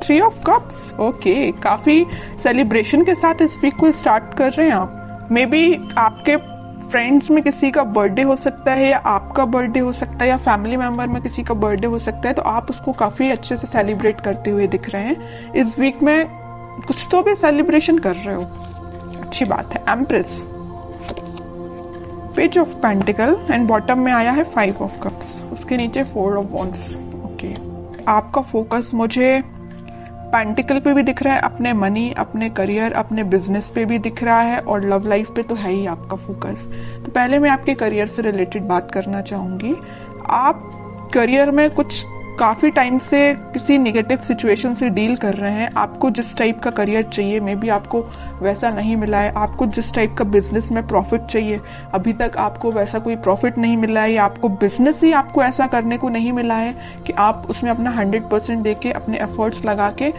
3 of cups, okay, काफी celebration के साथ इस वीक को स्टार्ट कर रहे हैं आप। मे बी आपके फ्रेंड्स में किसी का बर्थडे हो सकता है, या आपका बर्थडे हो सकता है, या फैमिली मेंबर में किसी का बर्थडे हो सकता है, तो आप उसको काफी अच्छे से सेलिब्रेट करते हुए दिख रहे हैं। इस वीक में कुछ तो भी सेलिब्रेशन कर रहे हो, अच्छी बात है। Empress, page of pentacle and bottom में आया है 5 ऑफ कप्स, उसके नीचे 4 ऑफ वॉन्ड्स। ओके, आपका फोकस मुझे पेंटिकल पे भी दिख रहा है, अपने मनी, अपने करियर, अपने बिजनेस पे भी दिख रहा है, और लव लाइफ पे तो है ही आपका फोकस। तो पहले मैं आपके करियर से रिलेटेड बात करना चाहूंगी। आप करियर में कुछ काफी टाइम से किसी नेगेटिव सिचुएशन से डील कर रहे हैं। आपको जिस टाइप का करियर चाहिए, मे बी आपको वैसा नहीं मिला है। आपको जिस टाइप का बिजनेस में प्रॉफिट चाहिए, अभी तक आपको वैसा कोई प्रॉफिट नहीं मिला है, या आपको बिजनेस ही आपको ऐसा करने को नहीं मिला है कि आप उसमें अपना 100% देके, अपने एफर्ट्स लगा के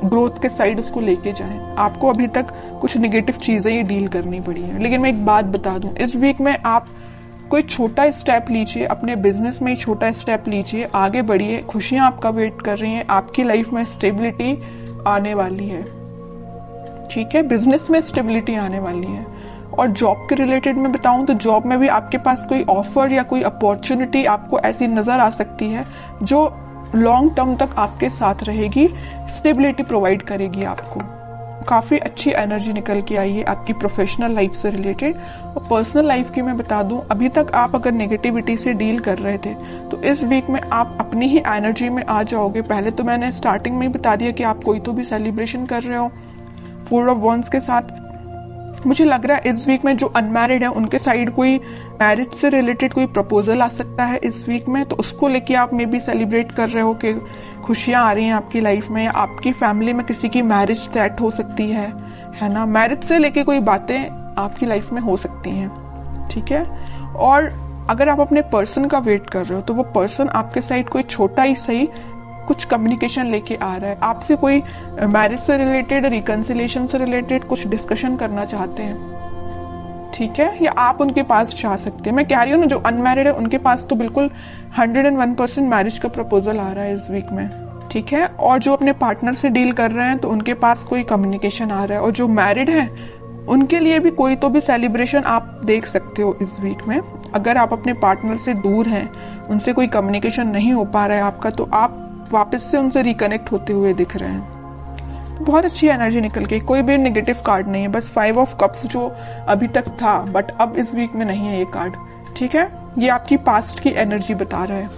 ग्रोथ के साइड उसको लेके जाएं। आपको अभी तक कुछ नेगेटिव चीजें ही डील करनी पड़ी है। लेकिन मैं एक बात बता दूं, इस वीक में आप कोई छोटा स्टेप लीजिए, अपने बिजनेस में ही छोटा स्टेप लीजिए, आगे बढ़िए। खुशियां आपका वेट कर रही हैं, आपकी लाइफ में स्टेबिलिटी आने वाली है, ठीक है, बिजनेस में स्टेबिलिटी आने वाली है। और जॉब के रिलेटेड में बताऊं तो जॉब में भी आपके पास कोई ऑफर या कोई अपॉर्चुनिटी आपको ऐसी नजर आ सकती है जो लॉन्ग टर्म तक आपके साथ रहेगी, स्टेबिलिटी प्रोवाइड करेगी आपको। काफी अच्छी एनर्जी निकल के आई है आपकी प्रोफेशनल लाइफ से रिलेटेड। और पर्सनल लाइफ की मैं बता दूं, अभी तक आप अगर नेगेटिविटी से डील कर रहे थे तो इस वीक में आप अपनी ही एनर्जी में आ जाओगे। पहले तो मैंने स्टार्टिंग में ही बता दिया कि आप कोई तो भी सेलिब्रेशन कर रहे हो 4 ऑफ वॉन्ड्स के साथ। मुझे लग रहा है इस वीक में जो अनमैरिड है उनके साइड कोई मैरिज से रिलेटेड कोई प्रपोजल आ सकता है इस वीक में, तो उसको लेके आप मे बी सेलिब्रेट कर रहे हो कि खुशियां आ रही हैं आपकी लाइफ में। आपकी फैमिली में किसी की मैरिज सेट हो सकती है ना, मैरिज से लेके कोई बातें आपकी लाइफ में हो सकती हैं, ठीक है। और अगर आप अपने पर्सन का वेट कर रहे हो तो वो पर्सन आपके साइड कोई छोटा ही सही कुछ कम्युनिकेशन लेके आ रहा है, आपसे कोई मैरिज से रिलेटेड, रिकंसिलेशन से रिलेटेड कुछ डिस्कशन करना चाहते हैं, ठीक है, या आप उनके पास जा सकते हैं। मैं कह रही हूँ ना, जो अनमैरिड है उनके पास तो बिल्कुल 101% मैरिज का प्रपोजल आ रहा है इस वीक में, ठीक है। और जो अपने पार्टनर से डील कर रहे हैं तो उनके पास कोई कम्युनिकेशन आ रहा है। और जो मैरिड है उनके लिए भी कोई तो भी सेलिब्रेशन आप देख सकते हो इस वीक में। अगर आप अपने पार्टनर से दूर हैं, उनसे कोई कम्युनिकेशन नहीं हो पा रहा है आपका, तो आप वापस से उनसे रिकनेक्ट होते हुए दिख रहे हैं। तो बहुत अच्छी एनर्जी निकल के, कोई भी नेगेटिव कार्ड नहीं है, बस 5 ऑफ कप्स जो अभी तक था बट अब इस वीक में नहीं है ये कार्ड, ठीक है। ये आपकी पास्ट की एनर्जी बता रहा है।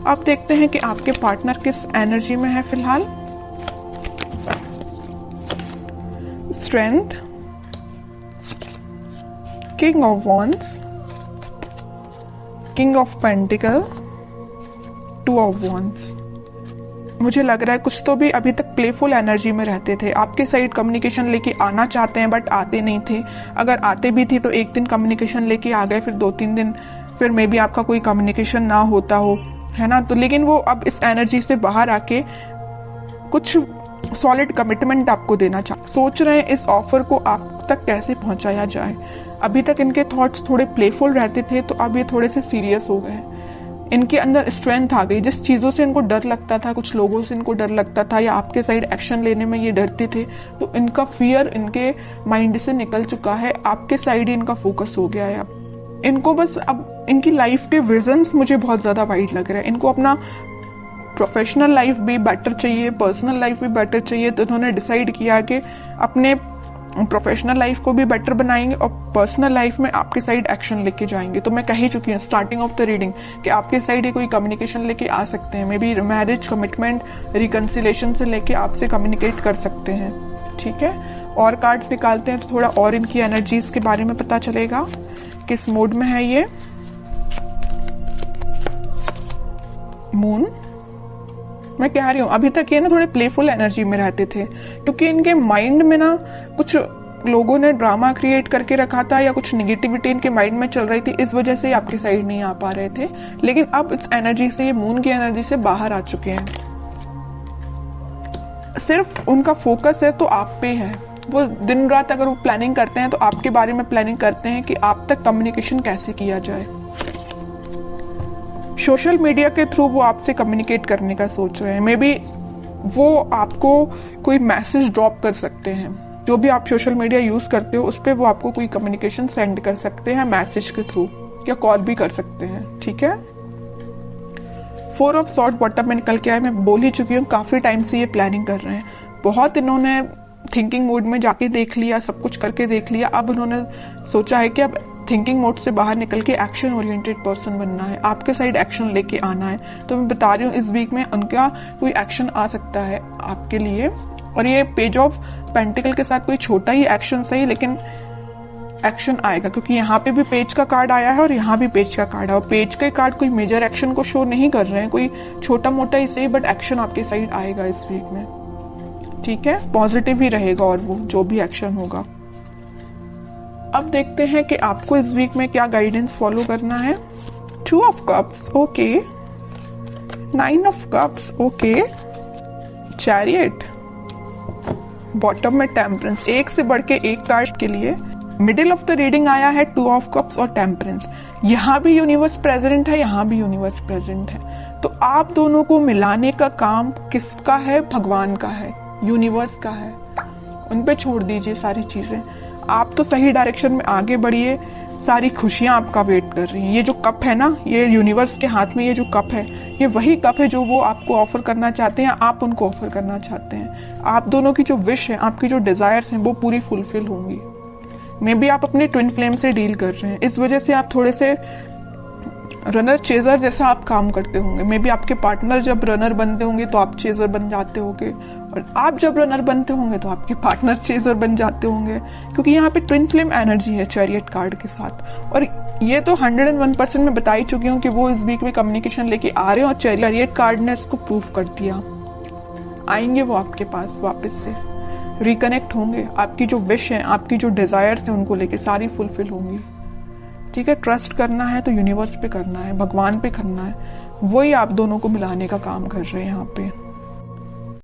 अब देखते हैं कि आपके पार्टनर किस एनर्जी में है फिलहाल। Strength, king of wands, king of pentacle, 2 of wands. मुझे लग रहा है कुछ तो भी अभी तक प्लेफुल एनर्जी में रहते थे, आपके साइड कम्युनिकेशन लेके आना चाहते हैं बट आते नहीं थे। अगर आते भी थे तो एक दिन कम्युनिकेशन लेके आ गए, फिर 2-3 दिन फिर मे बी आपका कोई कम्युनिकेशन ना होता हो, है ना। तो लेकिन वो अब इस एनर्जी से बाहर आके कुछ सॉलिड कमिटमेंट आपको देना सोच रहे हैं। इस ऑफर को आप तक कैसे पहुंचाया जाए। अभी तक इनके थॉट्स थोड़े प्लेफुल रहते थे, तो अब ये थोड़े से सीरियस हो गए। इनके अंदर स्ट्रेंथ आ गई। जिस चीजों से इनको डर लगता था, कुछ लोगों से इनको डर लगता था, या आपके साइड एक्शन लेने में ये डरते थे, तो इनका फियर इनके माइंड से निकल चुका है। आपके साइड ही इनका फोकस हो गया है। अब इनको बस अब इनकी लाइफ के विजन्स मुझे बहुत ज्यादा वाइड लग रहा है। इनको अपना प्रोफेशनल लाइफ भी बेटर चाहिए, पर्सनल लाइफ भी बेटर चाहिए, तो इन्होंने डिसाइड किया कि अपने प्रोफेशनल लाइफ को भी बेटर बनाएंगे और पर्सनल लाइफ में आपके साइड एक्शन लेके जाएंगे। तो मैं कह ही चुकी हूँ स्टार्टिंग ऑफ द रीडिंग कि आपके साइड ही कोई कम्युनिकेशन लेके आ सकते हैं। May be marriage, commitment, reconciliation से लेके आपसे कम्युनिकेट कर सकते हैं, ठीक है। और कार्ड्स निकालते हैं तो थोड़ा और इनकी एनर्जीज के बारे में पता चलेगा, किस मूड में है ये। मून, मैं कह रही हूँ अभी तक ये ना थोड़े प्लेफुल एनर्जी में रहते थे, क्योंकि इनके माइंड में ना कुछ लोगों ने ड्रामा क्रिएट करके रखा था, या कुछ निगेटिविटी इनके माइंड में चल रही थी, इस वजह से आपके साइड नहीं आ पा रहे थे। लेकिन अब इस एनर्जी से, ये मून की एनर्जी से बाहर आ चुके हैं। सिर्फ उनका फोकस है तो आप पे है। वो दिन रात अगर वो प्लानिंग करते हैं तो आपके बारे में प्लानिंग करते हैं कि आप तक कम्युनिकेशन कैसे किया जाए। सोशल मीडिया के थ्रू वो आपसे कम्युनिकेट करने का सोच रहे हैं। मे बी वो आपको कोई मैसेज ड्रॉप कर सकते हैं। जो भी आप सोशल मीडिया यूज करते हो उस पर वो आपको कोई कम्युनिकेशन सेंड कर सकते हैं मैसेज के थ्रू, या कॉल भी कर सकते हैं, ठीक है। 4 ऑफ सॉर्ड बॉटम में निकल के आए, मैं बोल ही चुकी हूँ काफी टाइम से ये प्लानिंग कर रहे हैं, बहुत इन्होंने थिंकिंग मोड में जाके देख लिया, सब कुछ करके देख लिया, अब उन्होंने सोचा है कि अब थिंकिंग मोड से बाहर निकल के एक्शन ओरिएंटेड पर्सन बनना है, आपके साइड एक्शन लेके आना है। तो मैं बता रही हूँ इस वीक में उनका कोई एक्शन आ सकता है आपके लिए, और ये पेज ऑफ पेंटिकल के साथ कोई छोटा ही एक्शन सही, लेकिन एक्शन आएगा, क्योंकि यहाँ पे भी पेज का कार्ड आया है और यहाँ भी पेज का कार्ड है, और पेज के कार्ड कोई मेजर एक्शन को शो नहीं कर रहे हैं, कोई छोटा मोटा ही सही, बट एक्शन आपके साइड आएगा इस वीक में, ठीक है। पॉजिटिव ही रहेगा और वो जो भी एक्शन होगा। अब देखते हैं कि आपको इस वीक में क्या गाइडेंस फॉलो करना है। 2 of cups, okay. 9 of cups, okay. Chariot, bottom में टेम्परेंस, एक से बढ़ के एक कार्ड के लिए मिडिल ऑफ द रीडिंग आया है 2 ऑफ कप्स और टेम्परेंस। यहाँ भी यूनिवर्स प्रेजेंट है, यहाँ भी यूनिवर्स प्रेजेंट है, तो आप दोनों को मिलाने का काम किसका है? भगवान का है, यूनिवर्स का है। उन पे छोड़ दीजिए सारी चीजें, आप तो सही डायरेक्शन में आगे बढ़िए, सारी खुशियां आपका वेट कर रही हैं। ये जो कप है ना, ये यूनिवर्स के हाथ में ये जो कप है, ये वही कप है जो वो आपको ऑफर करना चाहते हैं, आप उनको ऑफर करना चाहते हैं। आप दोनों की जो विश है, आपकी जो डिजायर्स हैं, वो पूरी फुलफिल होंगी। मे बी आप अपने ट्विन फ्लेम से डील कर रहे हैं, इस वजह से आप थोड़े से रनर चेजर जैसा आप काम करते होंगे। मे बी आपके पार्टनर जब रनर बनते होंगे तो आप चेजर बन जाते होंगे, और आप जब रनर बनते होंगे तो आपके पार्टनर चेजर बन जाते होंगे, क्योंकि यहाँ पे ट्विन फ्लेम एनर्जी है चैरियट कार्ड के साथ। और ये तो 101% में बता ही चुकी हूँ कि वो इस वीक में कम्युनिकेशन लेके आ रहे हैं, और चैरियट कार्ड ने इसको प्रूव कर दिया। आएंगे वो आपके पास वापस से, रिकनेक्ट होंगे, आपकी जो विश है, आपकी जो डिजायर्स है, उनको लेके सारी फुलफिल होंगी, ठीक है। ट्रस्ट करना है तो यूनिवर्स पे करना है, भगवान पे करना है, वही आप दोनों को मिलाने का काम कर रहे हैं यहाँ पे।